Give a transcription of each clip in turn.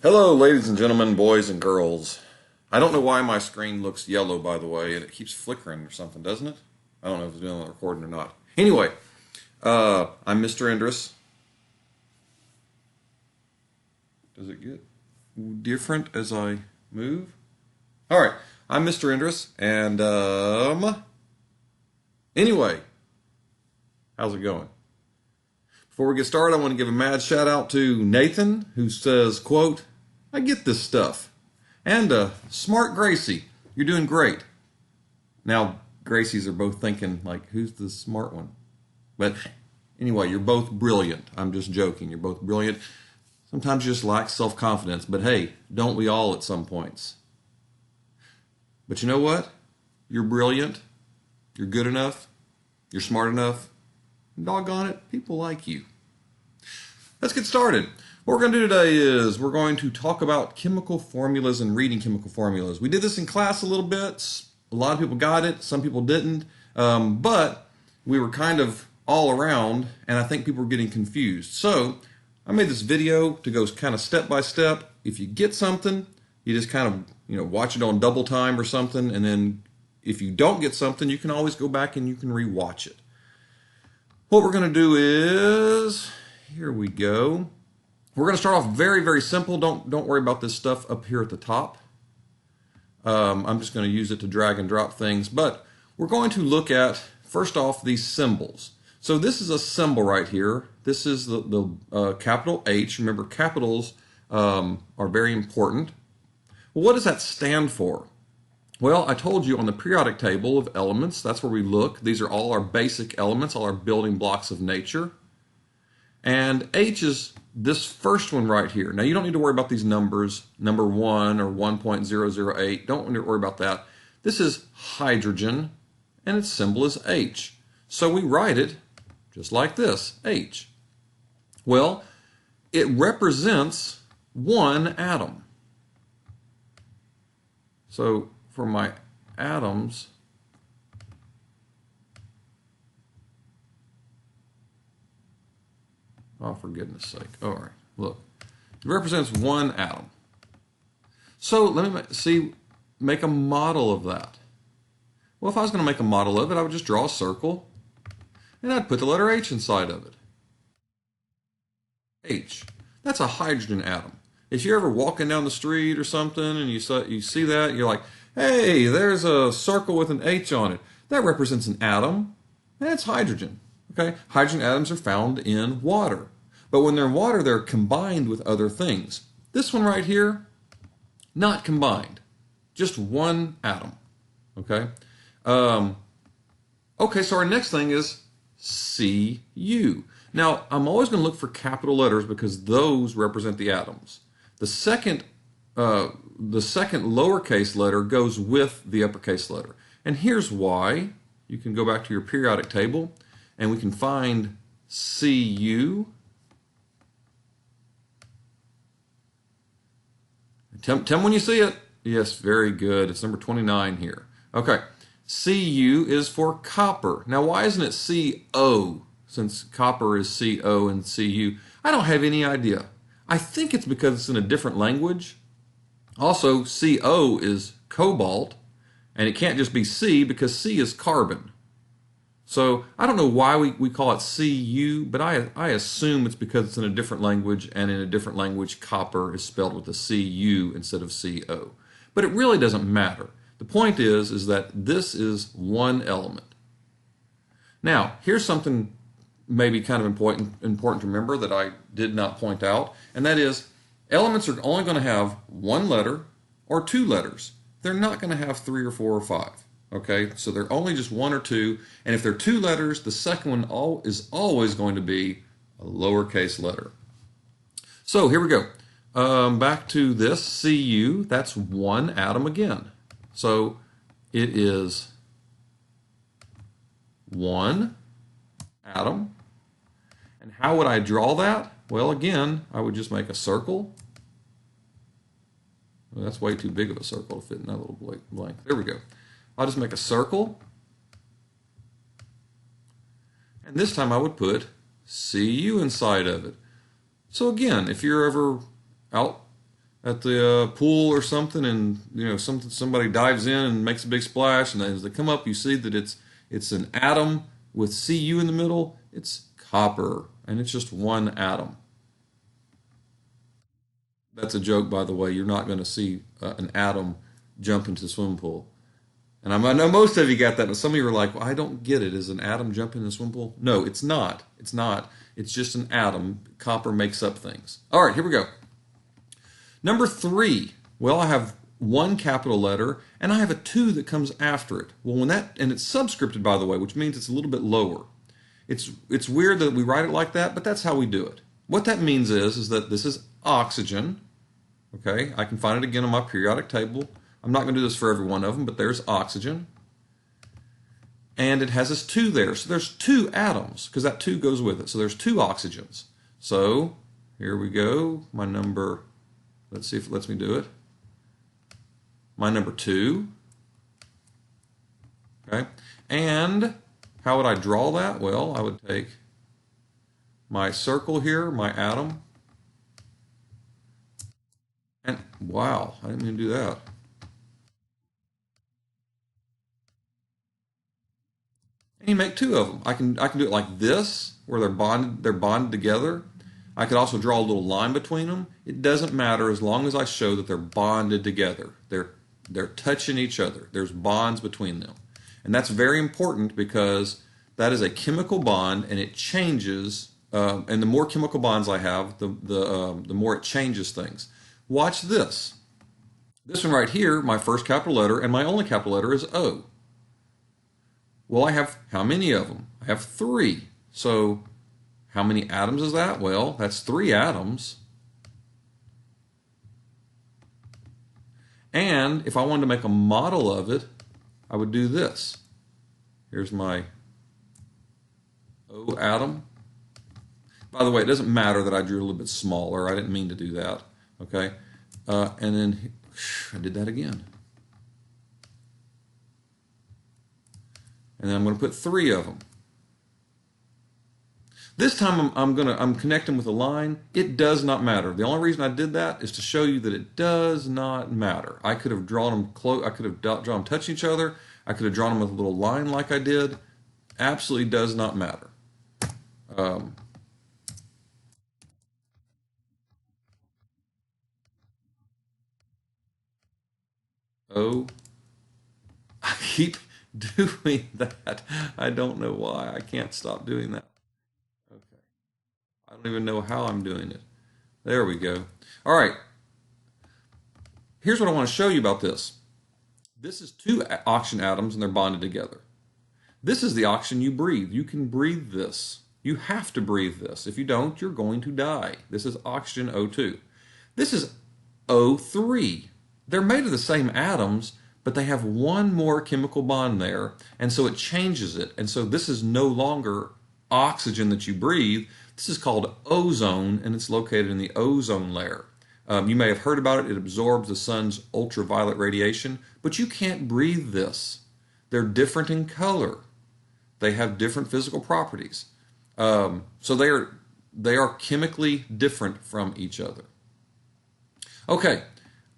Hello, ladies and gentlemen, boys and girls. I don't know why my screen looks yellow, by the way, and it keeps flickering or something, doesn't it? I don't know if it's doing the recording or not. Anyway, I'm Mr. Endress. Does it get different as I move? All right, I'm Mr. Endress, and anyway, how's it going? Before we get started, I want to give a mad shout out to Nathan, who says, quote, "I get this stuff." And Smart Gracie, you're doing great. Now, Gracies are both thinking, like, who's the smart one? But anyway, you're both brilliant. I'm just joking. You're both brilliant. Sometimes you just lack self-confidence. But hey, don't we all at some points? But you know what? You're brilliant. You're good enough. You're smart enough. And doggone it, people like you. Let's get started. What we're going to do today is we're going to talk about chemical formulas and reading chemical formulas. We did this in class a little bit. A lot of people got it. Some people didn't. But we were kind of all around, and I think people were getting confused. So I made this video to go kind of step by step. If you get something, you just kind of watch it on double time or something. And then if you don't get something, you can always go back and you can rewatch it. What we're going to do is, here we go. We're going to start off very, very simple. Don't worry about this stuff up here at the top. I'm just going to use it to drag and drop things. But we're going to look at, first off, these symbols. So this is a symbol right here. This is the capital H. Remember, capitals are very important. Well, what does that stand for? Well, I told you on the periodic table of elements, that's where we look. These are all our basic elements, all our building blocks of nature. And H is this first one right here. Now, you don't need to worry about these numbers, number 1 or 1.008. Don't worry about that. This is hydrogen, and its symbol is H. So we write it just like this, H. Well, it represents one atom. So for my atoms, oh, for goodness sake. All right, look. It represents one atom. So let me make a model of that. Well, if I was going to make a model of it, I would just draw a circle, and I'd put the letter H inside of it. H. That's a hydrogen atom. If you're ever walking down the street or something and you see that, you're like, hey, there's a circle with an H on it. That represents an atom, and it's hydrogen. Okay? Hydrogen atoms are found in water. But when they're in water, they're combined with other things. This one right here, not combined. Just one atom. Okay? Okay, so our next thing is Cu. Now, I'm always going to look for capital letters because those represent the atoms. The second lowercase letter goes with the uppercase letter. And here's why. You can go back to your periodic table and we can find Cu. Tell me when you see it. Yes, very good. It's number 29 here. Okay. Cu is for copper. Now, why isn't it Co? Since copper is Co and Cu. I don't have any idea. I think it's because it's in a different language. Also, Co is cobalt, and it can't just be C because C is carbon. So I don't know why we call it Cu, but I assume it's because it's in a different language, and in a different language, copper is spelled with a Cu instead of Co. But it really doesn't matter. The point is that this is one element. Now, here's something maybe kind of important to remember that I did not point out, and that is elements are only going to have one letter or two letters. They're not going to have 3 or 4 or 5. Okay, so they're only just 1 or 2, and if they're 2 letters, the second one is always going to be a lowercase letter. So here we go. Back to this Cu, that's one atom again. So it is one atom. And how would I draw that? Well, again, I would just make a circle. Well, that's way too big of a circle to fit in that little blank. There we go. I'll just make a circle. And this time I would put Cu inside of it. So again, if you're ever out at the pool or something, and somebody dives in and makes a big splash, and as they come up, you see that it's an atom with Cu in the middle. It's copper, and it's just one atom. That's a joke, by the way. You're not going to see an atom jump into the swimming pool. And I know most of you got that, but some of you are like, well, I don't get it. Is an atom jumping in the swimming pool? No, it's not. It's not. It's just an atom. Copper makes up things. All right, here we go. Number 3. Well, I have one capital letter, and I have a 2 that comes after it. Well, and it's subscripted, by the way, which means it's a little bit lower. It's weird that we write it like that, but that's how we do it. What that means is that this is oxygen. Okay, I can find it again on my periodic table. I'm not going to do this for every one of them, but there's oxygen. And it has this 2 there. So there's 2 atoms, because that 2 goes with it. So there's 2 oxygens. So here we go. My number, let's see if it lets me do it. My number 2. Okay. And how would I draw that? Well, I would take my circle here, my atom. And wow, I didn't mean to do that. And you make 2 of them. I can do it like this, where they're bonded together. I could also draw a little line between them. It doesn't matter as long as I show that they're bonded together. They're touching each other. There's bonds between them. And that's very important because that is a chemical bond, and it changes. And the more chemical bonds I have, the more it changes things. Watch this. This one right here, my first capital letter, and my only capital letter is O. Well, I have how many of them? I have 3. So how many atoms is that? Well, that's 3 atoms. And if I wanted to make a model of it, I would do this. Here's my O atom. By the way, it doesn't matter that I drew a little bit smaller. I didn't mean to do that. Okay? And then I did that again. And then I'm going to put 3 of them. This time I'm connecting with a line. It does not matter. The only reason I did that is to show you that it does not matter. I could have drawn them close. I could have drawn them touching each other. I could have drawn them with a little line like I did. Absolutely does not matter. Oh, I keep doing that. I don't know why. I can't stop doing that. Okay. I don't even know how I'm doing it. There we go. All right. Here's what I want to show you about this. This is 2 oxygen atoms, and they're bonded together. This is the oxygen you breathe. You can breathe this. You have to breathe this. If you don't, you're going to die. This is oxygen O2. This is O3. They're made of the same atoms, but they have one more chemical bond there, and so it changes it. And so this is no longer oxygen that you breathe. This is called ozone, and it's located in the ozone layer. You may have heard about it. It absorbs the sun's ultraviolet radiation, but you can't breathe this. They're different in color. They have different physical properties. So they are chemically different from each other. Okay,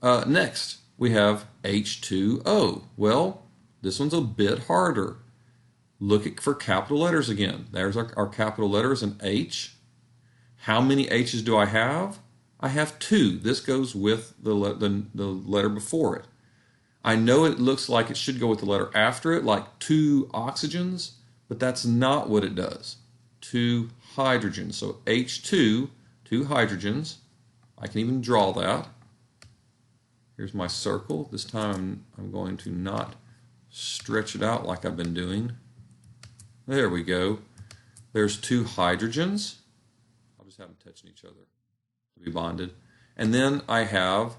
next we have H2O. Well, this one's a bit harder. Look for capital letters again. There's our capital letters, an H. How many H's do I have? I have 2. This goes with the letter before it. I know it looks like it should go with the letter after it, like 2 oxygens, but that's not what it does. 2 hydrogens. So H2, 2 hydrogens. I can even draw that. Here's my circle. This time I'm going to not stretch it out like I've been doing. There we go. There's 2 hydrogens. I'll just have them touching each other to be bonded. And then I have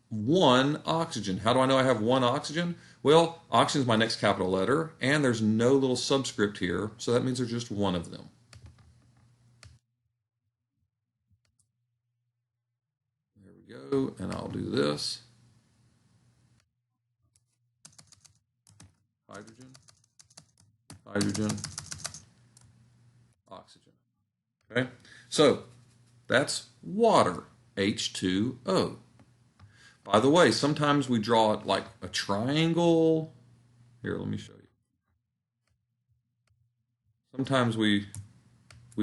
1 oxygen. How do I know I have 1 oxygen? Well, oxygen is my next capital letter, and there's no little subscript here, so that means there's just 1 of them. There we go, and I'll do this. Hydrogen, hydrogen, oxygen. Okay, so that's water, H2O. By the way, sometimes we draw it like a triangle. Here, let me show you. Sometimes we've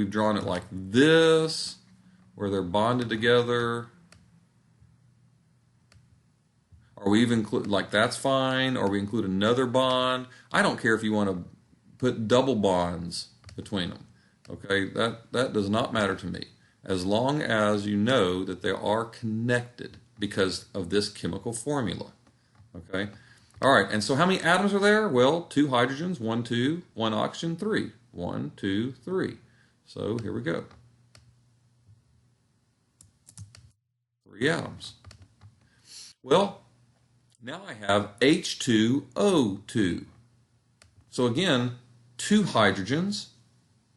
drawn it like this, where they're bonded together. Or we even include, like that's fine, or we include another bond. I don't care if you want to put double bonds between them. Okay, that does not matter to me. As long as you know that they are connected because of this chemical formula. Okay? All right, and so how many atoms are there? Well, 2 hydrogens, 1, 2, 1 oxygen, 3. 1, 2, 3. So here we go. 3 atoms. Well, now I have H2O2. So again, 2 hydrogens,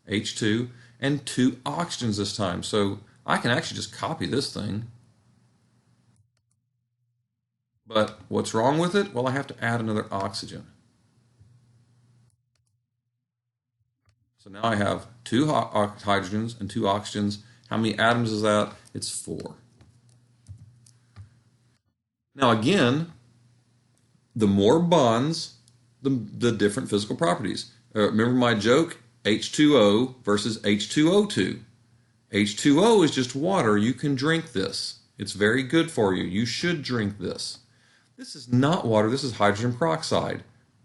H2, and 2 oxygens this time. So I can actually just copy this thing. But what's wrong with it? Well, I have to add another oxygen. So now I have 2 hydrogens and 2 oxygens. How many atoms is that? It's 4. Now again, the more bonds, the different physical properties. Remember my joke? H2O versus H2O2. H2O is just water. You can drink this. It's very good for you. You should drink this. This is not water. This is hydrogen peroxide.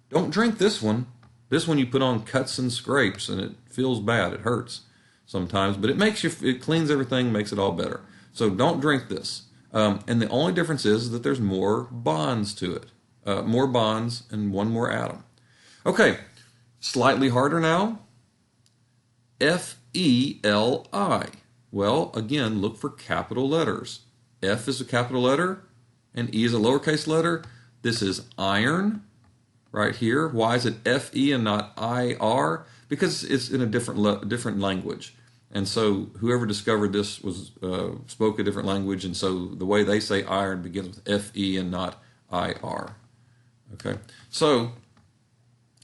Don't drink this one. This one you put on cuts and scrapes, and it feels bad. It hurts sometimes, but it cleans everything, makes it all better. So don't drink this. And the only difference is that there's more bonds to it. More bonds and one more atom. Okay, slightly harder now. F-E-L-I. Well, again, look for capital letters. F is a capital letter, and E is a lowercase letter. This is iron right here. Why is it F-E and not I-R? Because it's in a different language. And so whoever discovered this spoke a different language, and so the way they say iron begins with F-E and not I-R. Okay, so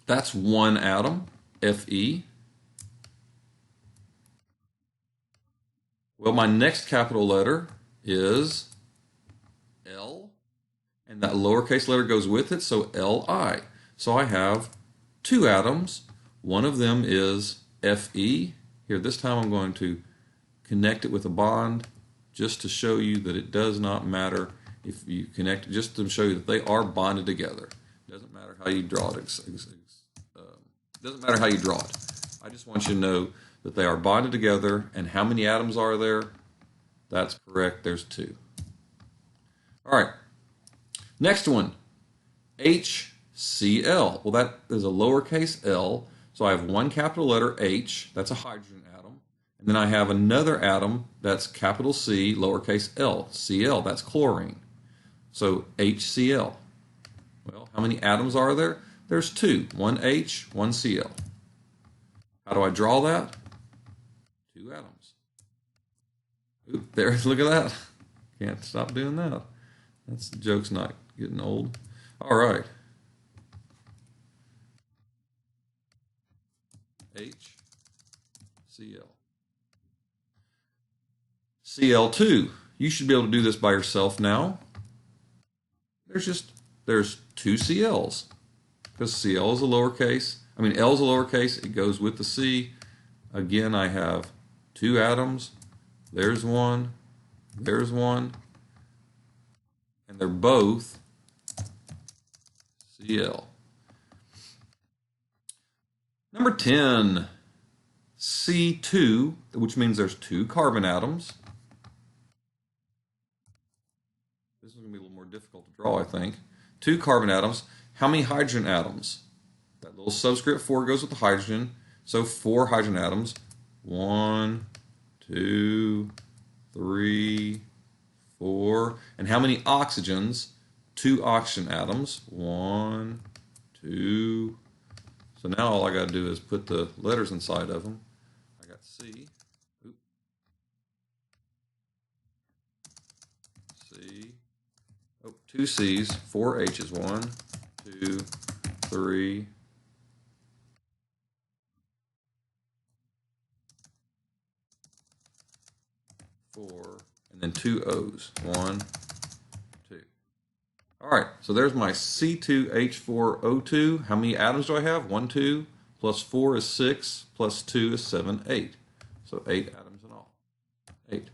that's one atom, Fe. Well, my next capital letter is L, and that lowercase letter goes with it, so Li. So I have 2 atoms. One of them is Fe. Here, this time I'm going to connect it with a bond just to show you that it does not matter if you connect it, just to show you that they are bonded together. It doesn't matter how you draw it. Doesn't matter how you draw it. I just want you to know that they are bonded together, and how many atoms are there? That's correct. There's 2. All right. Next one, HCl. Well, that is a lowercase l, so I have one capital letter H. That's a hydrogen atom. And then I have another atom that's capital C, lowercase l, Cl. That's chlorine. So HCl. Well, how many atoms are there? There's 2. One H, one Cl. How do I draw that? 2 atoms. Oop, there, look at that. Can't stop doing that. That's the joke's not getting old. All right. HCl. Cl2. You should be able to do this by yourself now. There's 2 Cl's. Because Cl is a lowercase. L is a lowercase. It goes with the C. Again, I have 2 atoms. There's one. There's one. And they're both Cl. Number 10, C2, which means there's 2 carbon atoms. This is going to be a little more difficult to draw, I think. 2 carbon atoms. How many hydrogen atoms? That little subscript 4 goes with the hydrogen. So 4 hydrogen atoms. 1, 2, 3, 4. And how many oxygens? 2 oxygen atoms. 1, 2. So now all I got to do is put the letters inside of them. I got C. Oop. C. Oh, 2 C's, 4 H's. 1, 2, 3. 4, and then 2 O's. 1, 2. All right, so there's my C2H4O2. How many atoms do I have? 1, 2, plus 4 is 6, plus 2 is 7, 8. So 8 atoms in all. 8.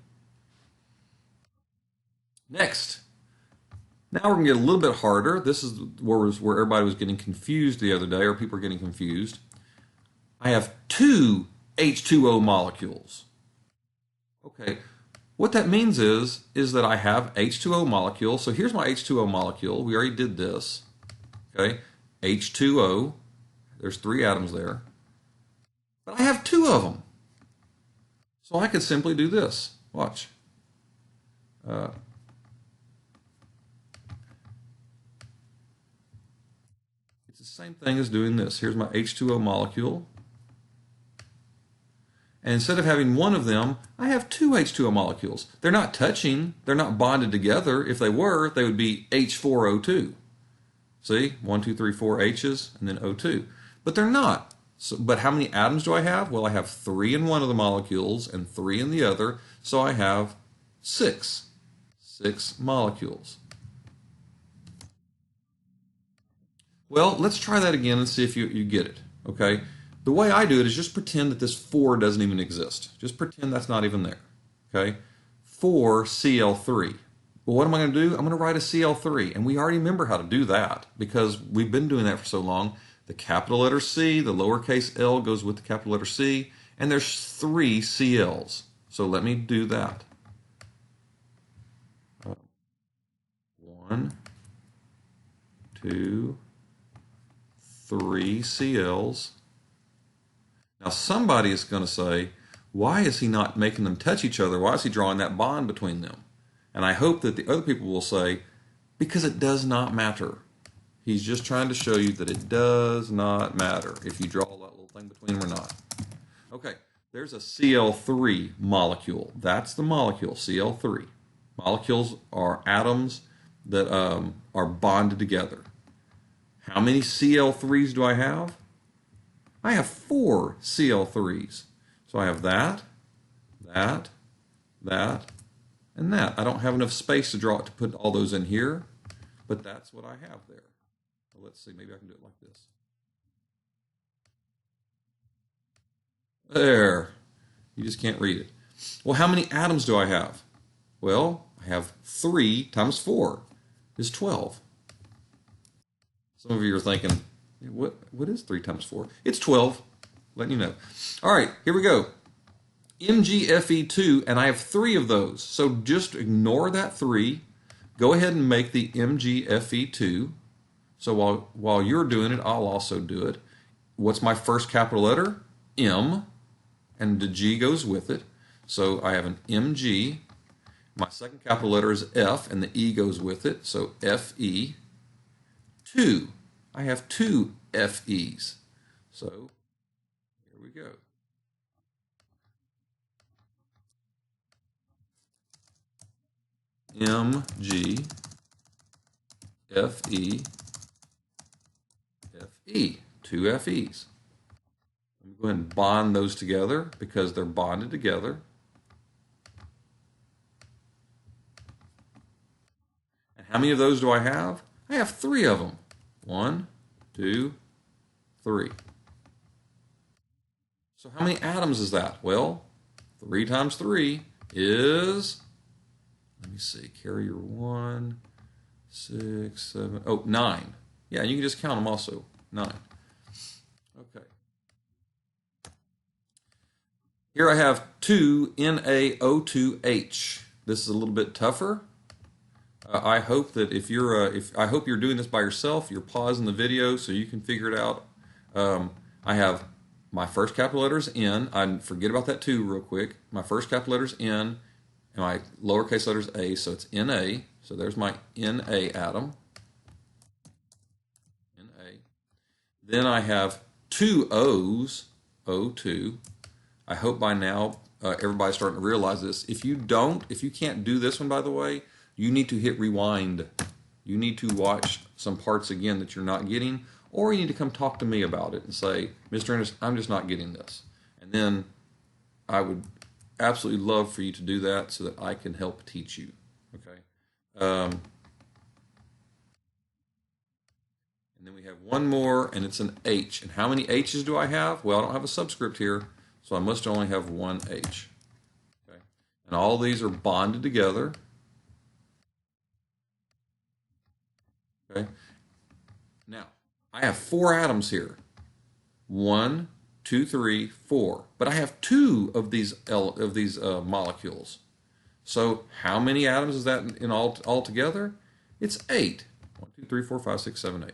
Next. Now we're going to get a little bit harder. This is where everybody was getting confused the other day, or people are getting confused. I have 2 H2O molecules. Okay, what that means is that I have H2O molecule. So here's my H2O molecule. We already did this. Okay, H2O. There's 3 atoms there. But I have 2 of them. So I could simply do this. Watch. It's the same thing as doing this. Here's my H2O molecule. And instead of having one of them, I have 2 H2O molecules. They're not touching. They're not bonded together. If they were, they would be H4O2. See? 1, 2, 3, 4 H's and then O2. But they're not. So, but how many atoms do I have? Well, I have 3 in one of the molecules and 3 in the other. So I have 6. 6 molecules. Well, let's try that again and see if you get it. Okay? The way I do it is just pretend that this 4 doesn't even exist. Just pretend that's not even there. Okay? 4Cl3. Well, what am I going to do? I'm going to write a Cl3. And we already remember how to do that because we've been doing that for so long. The capital letter C, the lowercase l goes with the capital letter C, and there's 3 Cl's. So let me do that. 1, 2, 3 Cl's. Now somebody is going to say, why is he not making them touch each other? Why is he drawing that bond between them? And I hope that the other people will say, because it does not matter. He's just trying to show you that it does not matter if you draw that little thing between them or not. Okay, there's a Cl3 molecule. That's the molecule, Cl3. Molecules are atoms that are bonded together. How many Cl3s do I have? I have 4 Cl3s. So I have that, that, that, and that. I don't have enough space to put all those in here, but that's what I have there. So let's see, maybe I can do it like this. There. You just can't read it. Well, how many atoms do I have? Well, I have 3 times 4 is 12. Some of you are thinking, what is 3 times 4? It's 12. Letting you know. All right, here we go. MgFe2, and I have 3 of those. So just ignore that 3. Go ahead and make the MgFe2. So while you're doing it, I'll also do it. What's my first capital letter? M, and the G goes with it. So I have an Mg. My second capital letter is F, and the E goes with it. So Fe. 2. I have 2 Fe's. So here we go. Mg, Fe, Fe. 2 Fe's. Let me go ahead and bond those together because they're bonded together. And how many of those do I have? I have 3 of them. 1, 2, 3. So how many atoms is that? Well, 3 times 3 is, let me see, carrier 1, 6, 7, 9. Yeah, you can just count them also. 9. Okay. Here I have 2 NaO2H. This is a little bit tougher. I hope that I hope you're doing this by yourself. You're pausing the video so you can figure it out. I have my first capital letter is N. I forget about that 2 real quick. My first capital letter is N, and my lowercase letter is A, so it's Na. So there's my Na atom. Na. Then I have 2 O's, O2. I hope by now everybody's starting to realize this. If you can't do this one, by the way, you need to hit rewind. You need to watch some parts again that you're not getting, or you need to come talk to me about it and say, Mr. Ernest, I'm just not getting this. And then I would absolutely love for you to do that so that I can help teach you. Okay. And then we have one more, and it's an H. And how many H's do I have? Well, I don't have a subscript here, so I must only have one H. Okay. And all these are bonded together. Okay. Now, I have 4 atoms here. 1, 2, 3, 4. But I have 2 of these molecules. So how many atoms is that in all together? It's 8. 1, 2, 3, 4, 5, 6, 7, 8.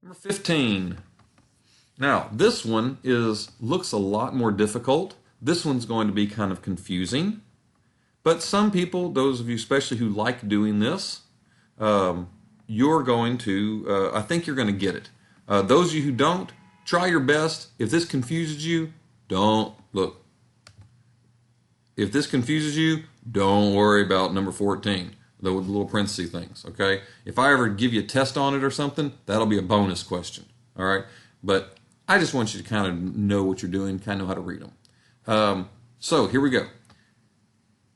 Number 15. Now, this one looks a lot more difficult. This one's going to be kind of confusing. But some people, those of you especially who like doing this, you're going to, I think you're going to get it. Those of you who don't, try your best. If this confuses you, don't look. If this confuses you, don't worry about number 14, the little parenthesis things, okay? If I ever give you a test on it or something, that'll be a bonus question, all right? But I just want you to kind of know what you're doing, kind of know how to read them. So here we go.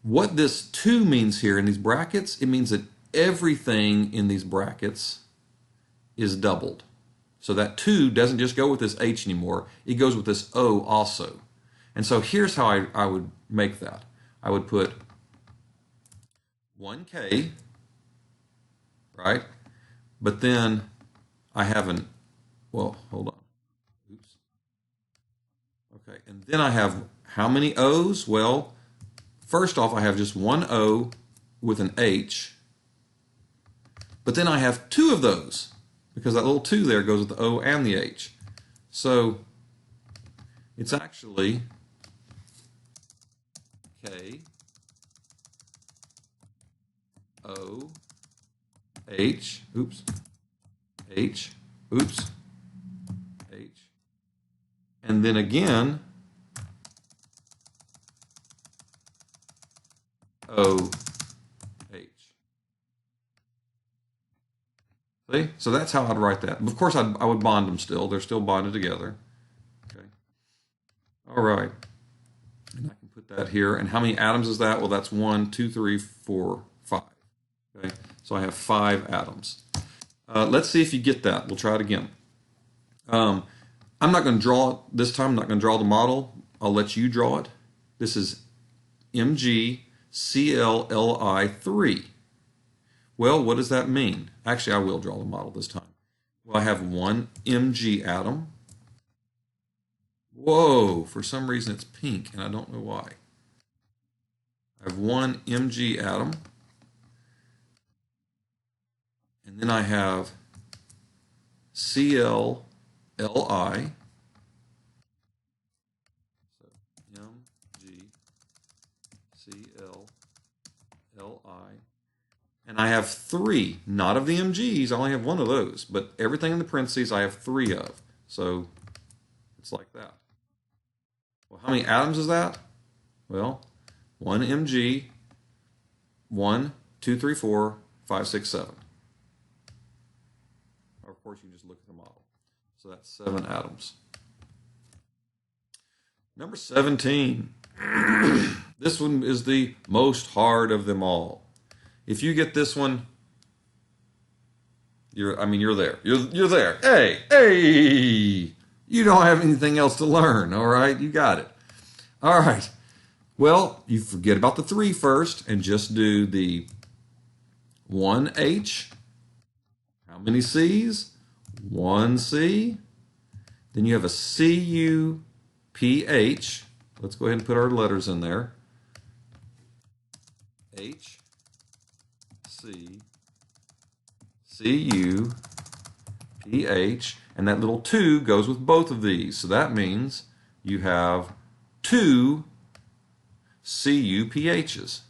What this 2 means here in these brackets, it means that everything in these brackets is doubled. So that 2 doesn't just go with this H anymore, it goes with this O also. And so here's how I would make that. I would put 1K, right? But then I have well, hold on. Oops. Okay, and then I have how many O's? Well, first off, I have just one O with an H. But then I have 2 of those, because that little 2 there goes with the O and the H. So it's actually K, O, H, oops, H, oops, H, and then again, O, H. See? So that's how I'd write that. Of course, I would bond them still. They're still bonded together. Okay. All right. And I can put that here. And how many atoms is that? Well, that's 1, 2, 3, 4, 5. Okay. So I have 5 atoms. Let's see if you get that. We'll try it again. I'm not going to draw it this time. I'm not going to draw the model. I'll let you draw it. This is MgClLi3. Well, what does that mean? Actually, I will draw the model this time. Well, I have one Mg atom. Whoa, for some reason it's pink, and I don't know why. I have one Mg atom. And then I have ClLi. So MgClLi. And I have 3, not of the Mg's, I only have 1 of those, but everything in the parentheses I have 3 of. So it's like that. Well, how many atoms is that? Well, 1 Mg, 1, 2, 3, 4, 5, 6, 7. Or of course, you just look at the model. So that's 7 atoms. Number 17. This one is the most hard of them all. If you get this one, you're there. You're there. Hey! You don't have anything else to learn, all right? You got it. All right. Well, you forget about the 3 first and just do the 1H. How many C's? 1 C. Then you have a CuPH. Let's go ahead and put our letters in there. H, C, Cu, pH, and that little 2 goes with both of these. So that means you have 2 CuPHs.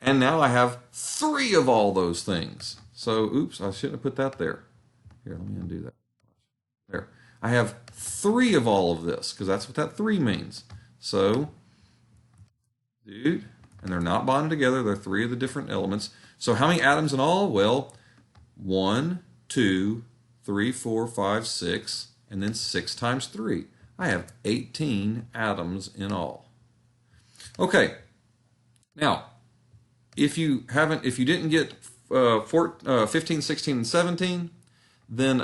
And now I have 3 of all those things. So, oops, I shouldn't have put that there. Here, let me undo that. There. I have 3 of all of this, because that's what that 3 means. So, dude, and they're not bonded together. They're 3 of the different elements. So how many atoms in all? Well, 1, 2, 3, 4, 5, 6, and then 6 times 3. I have 18 atoms in all. Okay, now, if you didn't get 15, 16, and 17, then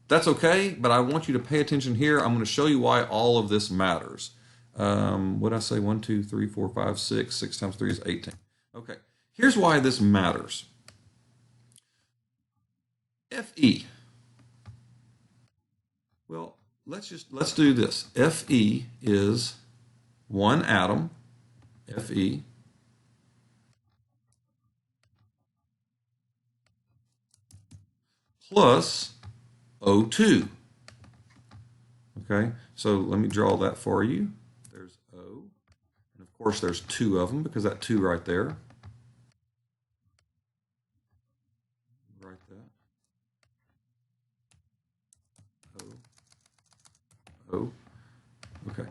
that's okay, but I want you to pay attention here. I'm going to show you why all of this matters. What did I say? 1, 2, 3, 4, 5, 6. 6 times 3 is 18. Okay, here's why this matters. Fe. Well, let's do this. Fe is one atom, Fe, plus O2. Okay, so let me draw that for you. There's O, and of course there's two of them because that 2 right there. Write that. O. O. Okay.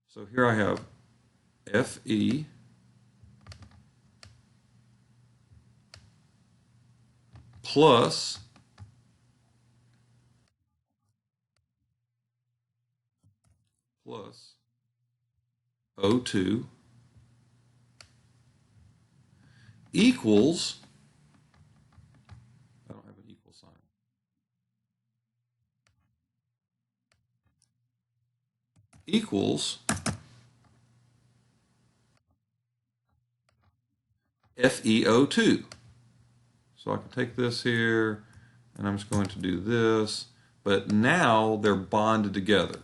So here I have Fe plus O2 equals, I don't have an equal sign, equals FeO2. So I can take this here, and I'm just going to do this, but now they're bonded together.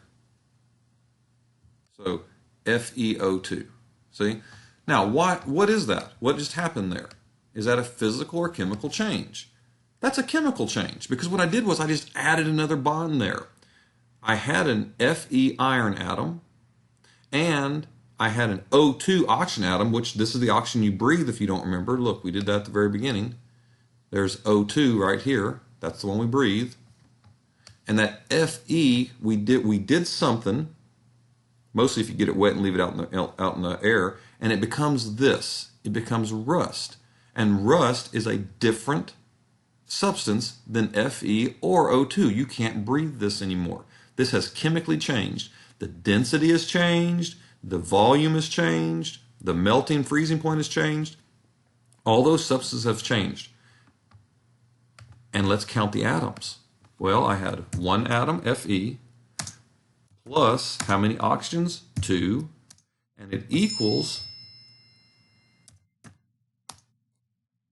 So FeO2. See? Now, what is that? What just happened there? Is that a physical or chemical change? That's a chemical change, because what I did was I just added another bond there. I had an Fe iron atom, and I had an O2 oxygen atom, which this is the oxygen you breathe if you don't remember. Look, we did that at the very beginning. There's O2 right here. That's the one we breathe. And that Fe, we did something, mostly if you get it wet and leave it out in the air, and it becomes this. It becomes rust. And rust is a different substance than Fe or O2. You can't breathe this anymore. This has chemically changed. The density has changed. The volume has changed. The melting freezing point has changed. All those substances have changed. And let's count the atoms. Well, I had one atom, Fe, plus how many oxygens? 2. And it equals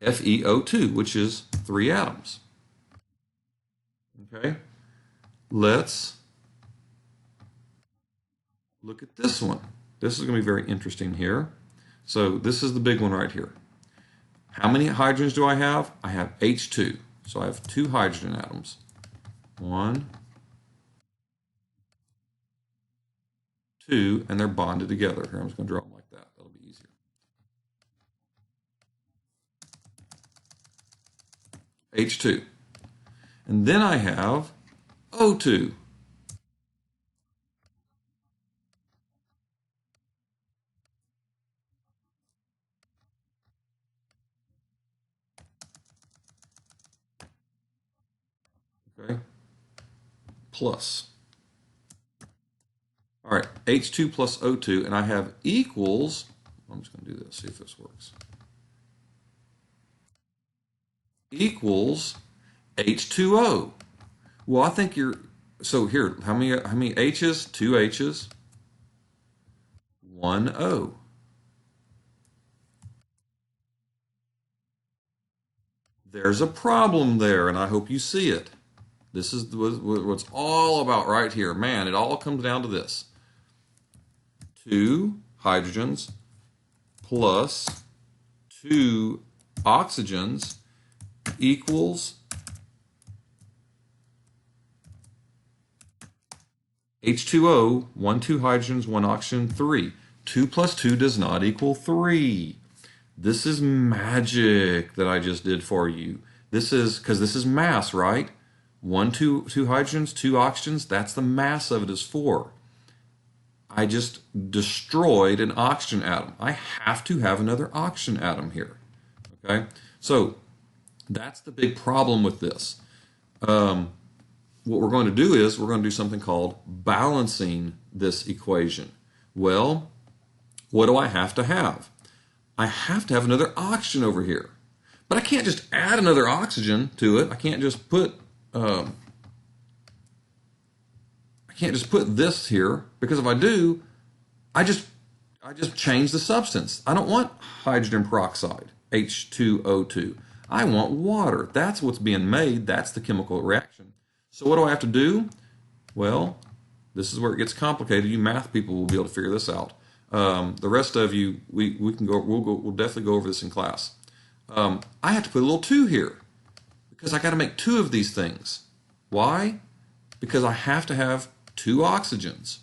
FeO2, which is 3 atoms. Okay? Let's look at this one. This is going to be very interesting here. So this is the big one right here. How many hydrogens do I have? I have H2. So I have 2 hydrogen atoms. 1, 2, and they're bonded together. Here, I'm just going to draw them like that. That'll be easier. H2. And then I have O2. Okay. Plus. All right, H2 plus O2, and I have equals, I'm just going to do this, see if this works. Equals H2O. Well, I think so here, how many H's? 2 H's, 1 O. There's a problem there, and I hope you see it. This is what it's all about right here. Man, it all comes down to this. 2 hydrogens plus 2 oxygens equals H2O, 1, 2 hydrogens, 1 oxygen, 3. 2 plus 2 does not equal 3. This is magic that I just did for you. This is, because this is mass, right? 1, 2 hydrogens, 2 oxygens, that's the mass of it is 4. I just destroyed an oxygen atom. I have to have another oxygen atom here. Okay? So That's the big problem with this. What we're going to do is we're going to do something called balancing this equation. Well, what do I have to have? I have to have another oxygen over here. But I can't just add another oxygen to it. I can't just put this here, because if I do, I just change the substance. I don't want hydrogen peroxide, H2O2. I want water. That's what's being made. That's the chemical reaction. So what do I have to do? Well, this is where it gets complicated. You math people will be able to figure this out. The rest of you, we can go. We'll definitely go over this in class. I have to put a little 2 here because I got to make 2 of these things. Why? Because I have to have 2 oxygens.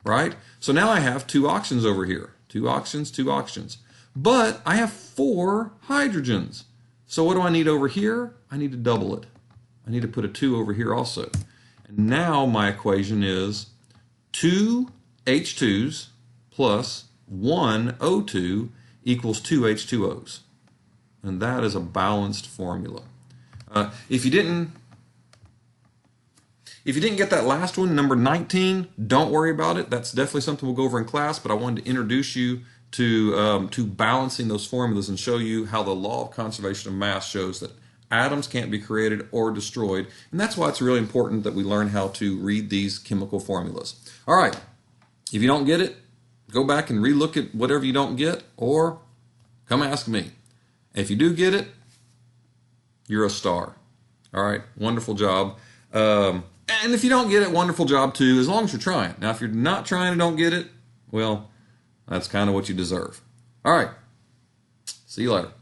Right? So now I have 2 oxygens over here. 2 oxygens, 2 oxygens. But I have 4 hydrogens. So what do I need over here? I need to double it. I need to put a 2 over here also. And now my equation is 2 H2s plus 1 O2 equals 2 H2Os. And that is a balanced formula. If you didn't get that last one, number 19, don't worry about it. That's definitely something we'll go over in class, but I wanted to introduce you to balancing those formulas and show you how the law of conservation of mass shows that atoms can't be created or destroyed. And that's why it's really important that we learn how to read these chemical formulas. All right, if you don't get it, go back and relook at whatever you don't get, or come ask me. If you do get it, you're a star. All right, wonderful job. And if you don't get it, wonderful job too, as long as you're trying. Now, if you're not trying and don't get it, well, that's kind of what you deserve. All right, see you later.